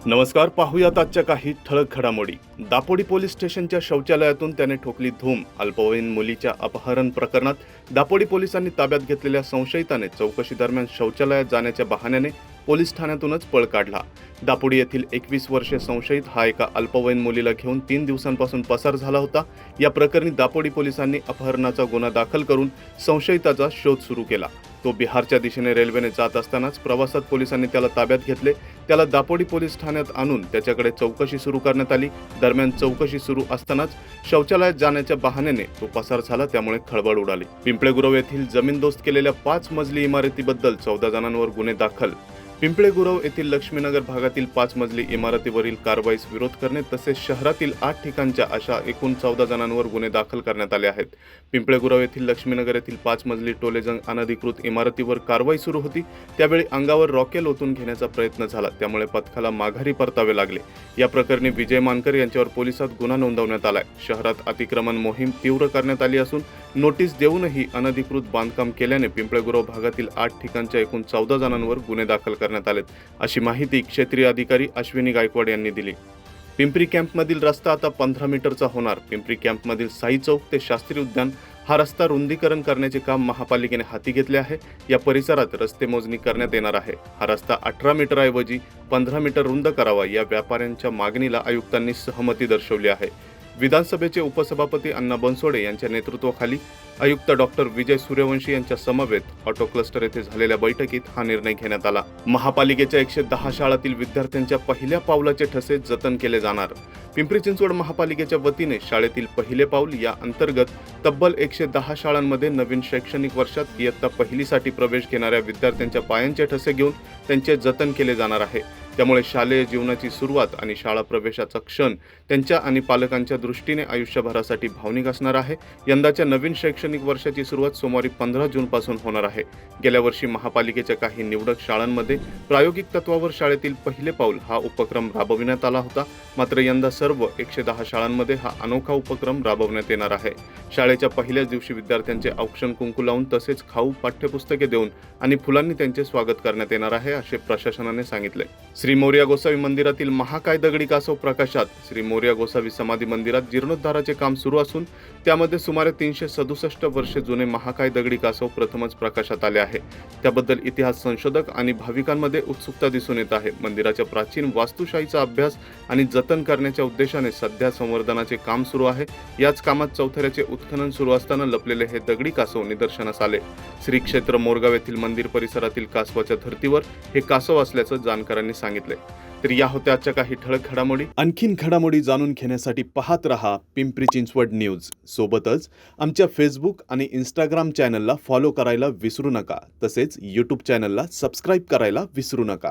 नमस्कार, पाहूयात आजच्या काही ठळक घडामोडी। दापोडी पोलीस स्टेशनच्या शौचालयातून त्याने ठोकली धूम। अल्पवयीन मुलीच्या अपहरण प्रकरणात दापोडी पोलिसांनी ताब्यात घेतलेल्या संशयिताने चौकशी दरम्यान शौचालयात जाण्याच्या बहाण्याने पोलीस ठाण्यातूनच पळ काढला। दापोडी येथील 21 वर्षीय संशयित हा एका अल्पवयीन मुलीला घेऊन 3 दिवसांपासून पसार झाला होता। या प्रकरणी दापोडी पोलिसांनी अपहरणाचा गुन्हा दाखल करून संशयिताचा शोध सुरू केला। तो बिहारच्या दिशेने रेल्वेने जात असतानाच प्रवासात पोलिसांनी त्याला ताब्यात घेतले। त्याला दापोडी पोलीस ठाण्यात आणून त्याच्याकडे चौकशी सुरू करण्यात आली। दरम्यान चौकशी सुरू असतानाच शौचालयात जाण्याच्या बहाण्याने तो पसार झाला, त्यामुळे खळबळ उडाली। पिंपळेगुरव येथील जमीनदोस्त केलेल्या 5 मजली इमारतीबद्दल 14 जणांवर गुन्हे दाखल। पिंपळेगुरव येथील लक्ष्मीनगर भागातील 5 मजली इमारतीवरील कारवाईस विरोध करणे तसेच शहरातील 8 ठिकाणच्या अशा एकूण 14 जणांवर गुन्हे दाखल करण्यात आले आहेत। पिंपळेगुरव येथील लक्ष्मीनगर येथील 5 मजली टोलेजंग अनधिकृत इमारतीवर कारवाई सुरू होती। त्यावेळी अंगावर रॉकेल ओतून घेण्याचा प्रयत्न झाला, त्यामुळे पथकाला माघारी परतावे लागले। या प्रकरणी विजय मानकर यांच्यावर पोलिसात गुन्हा नोंदवण्यात आलाय। शहरात अतिक्रमण मोहीम तीव्र करण्यात आली असून नोटीस देऊनही अनधिकृत बांधकाम केल्याने पिंपळेगुरव भागातील 8 ठिकाणच्या एकूण 14 जणांवर गुन्हे दाखल करण्यात आलेत, अशी माहिती क्षेत्रीय अधिकारी अश्विनी गायकवाड यांनी दिली। पिंपरी कॅम्पमधील रस्ता आता 15 मीटरचा होणार। पिंपरी कॅम्पमधील साई चौक ते शास्त्री उद्यान हा रस्ता रुंदीकरण करण्याचे काम महापालिकेने हाती घेतले आहे। या परिसरात रस्ते मोजणी करण्यात येणार आहे। हा रस्ता 18 मीटरऐवजी 15 मीटर रुंद करावा, या व्यापाऱ्यांच्या मागणीला आयुक्तांनी सहमती दर्शवली आहे। विधानसभेचे उपसभापती अण्णा बनसोडे यांच्या नेतृत्वाखाली आयुक्त डॉक्टर विजय सूर्यवंशी यांच्या समवेत ऑटो क्लस्टर येथे झालेल्या बैठकीत हा निर्णय घेण्यात आला। महापालिकेच्या 110 शाळांतील विद्यार्थ्यांच्या पहिल्या पावलाचे ठसे जतन केले जाणार। पिंपरी चिंचवड महापालिकेच्या वतीने शाळेतील पहिले पाऊल या अंतर्गत तब्बल 110 शाळांमध्ये नवीन शैक्षणिक वर्षात इयत्ता पहिलीसाठी प्रवेश घेणाऱ्या विद्यार्थ्यांच्या पायांचे ठसे घेऊन त्यांचे जतन केले जाणार आहे। त्यामुळे शालेय जीवनाची सुरुवात आणि शाळा प्रवेशाचा क्षण त्यांच्या आणि पालकांच्या दृष्टीने आयुष्यभरासाठी भावनिक असणार आहे। यंदाच्या नवीन शैक्षणिक वर्षाची सुरुवात सोमवारी 15 जून पासून होणार आहे। गेल्या वर्षी महापालिकेच्या काही निवडक शाळांमध्ये प्रायोगिक तत्वावर शाळेतील पहिले पाऊल हा उपक्रम राबविण्यात आला होता, मात्र यंदा सर्व 110 शाळांमध्ये हा अनोखा उपक्रम राबवण्यात येणार आहे। शाळेच्या पहिल्याच दिवशी विद्यार्थ्यांचे औक्षण कुंकू लावून तसेच खाऊ, पाठ्यपुस्तके देऊन आणि फुलांनी त्यांचे स्वागत करण्यात येणार आहे, असे प्रशासनाने सांगितले। श्री मोरया गोसावी मंदिरातील महाकाय दगडी कासव प्रकाशात श्री मोरया गोसावी समाधी मंदिरात जीर्णोद्धाराचे काम सुरू असून त्यामध्ये सुमारे 367 वर्षे जुने महाकाय दगडी कासव प्रथमच प्रकाशात आले आहे। त्याबद्दल इतिहास संशोधक आणि भाविकांमध्ये उत्सुकता दिसून येत आहे। मंदिराच्या प्राचीन वास्तुशाहीचा अभ्यास आणि जतन करण्याच्या उद्देशाने सध्या संवर्धनाचे काम सुरू आहे। याच कामात चौथऱ्याचे उत्खनन सुरू असताना लपलेले हे दगडी कासव निदर्शनास आले। श्री क्षेत्र मोरगाव येथील मंदिर परिसरातील कासवाच्या धर्तीवर हे कासव असल्याचं जाणकारांनी सांगितले। तर या होत्या आजच्या काही ठळक घडामोडी। आणखीन घडामोडी जाणून घेण्यासाठी पाहत रहा पिंपरी चिंचवड न्यूज। सोबतच आमच्या फेसबुक आणि इंस्टाग्राम चॅनलला फॉलो करायला विसरू नका, तसेच यूट्यूब चॅनलला सबस्क्राईब करायला विसरू नका।